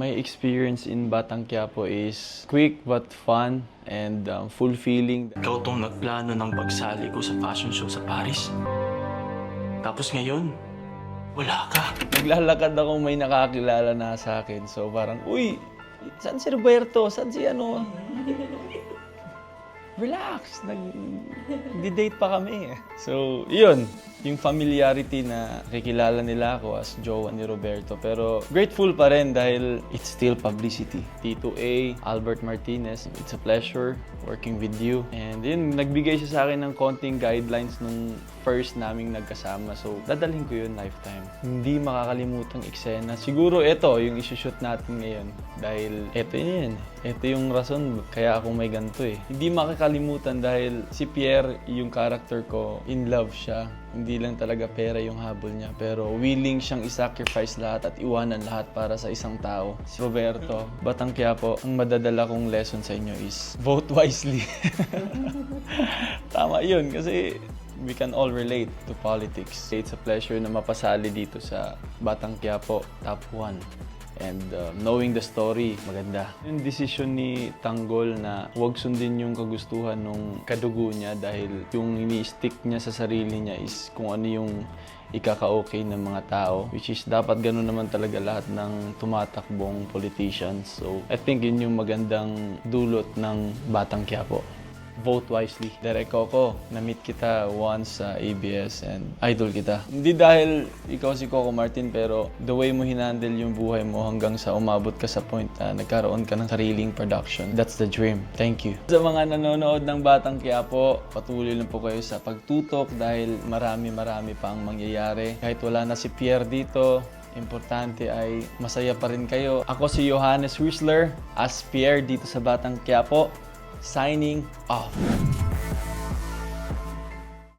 My experience in Batang Quiapo is quick but fun and fulfilling. Ikaw tong nagplano ng pagsali ko sa fashion show sa Paris. Tapos ngayon, wala ka. Naglalakad ako, may nakakilala na sa akin. So parang, uy, saan si Roberto? Saan si ano? Relax, nag-date pa kami. So, yun. Yung familiarity na nakikilala nila ako as jowa ni Roberto. Pero grateful pa rin dahil it's still publicity. Tito A, Albert Martinez, it's a pleasure working with you. And yun, nagbigay siya sa akin ng konting guidelines nung first naming nagkasama. So, dadalhin ko yun lifetime. Hindi makakalimutang eksena. Siguro ito, yung isushoot natin ngayon. Dahil ito yun. Ito yung rason kaya ako may ganito eh. Hindi makakalimutan dahil si Pierre, yung character ko, in love siya. Hindi lang talaga pera yung habol niya, pero willing siyang i-sacrifice lahat at iwanan lahat para sa isang tao. Si Roberto, Batang Quiapo, ang madadala kong lesson sa inyo is vote wisely. Tama yun, kasi we can all relate to politics. It's a pleasure na mapasali dito sa Batang Quiapo Top 1. And knowing the story, maganda. Yung decision ni Tanggol na huwag sundin yung kagustuhan ng kadugo niya dahil yung ini-stick niya sa sarili niya is kung ano yung ikaka-okay ng mga tao. Which is dapat ganun naman talaga lahat ng tumatakbong politicians. So I think yun yung magandang dulot ng Batang Quiapo. Vote wisely. Direk Coco, na-meet kita once sa ABS and idol kita. Hindi dahil ikaw si Coco Martin, pero the way mo hinandle yung buhay mo hanggang sa umabot ka sa point na nagkaroon ka ng sariling production. That's the dream. Thank you. Sa mga nanonood ng Batang Quiapo, patuloy lang po kayo sa pagtutok dahil marami pa ang mangyayari. Kahit wala na si Pierre dito, importante ay masaya pa rin kayo. Ako si Johannes Whistler as Pierre dito sa Batang Quiapo. Signing off.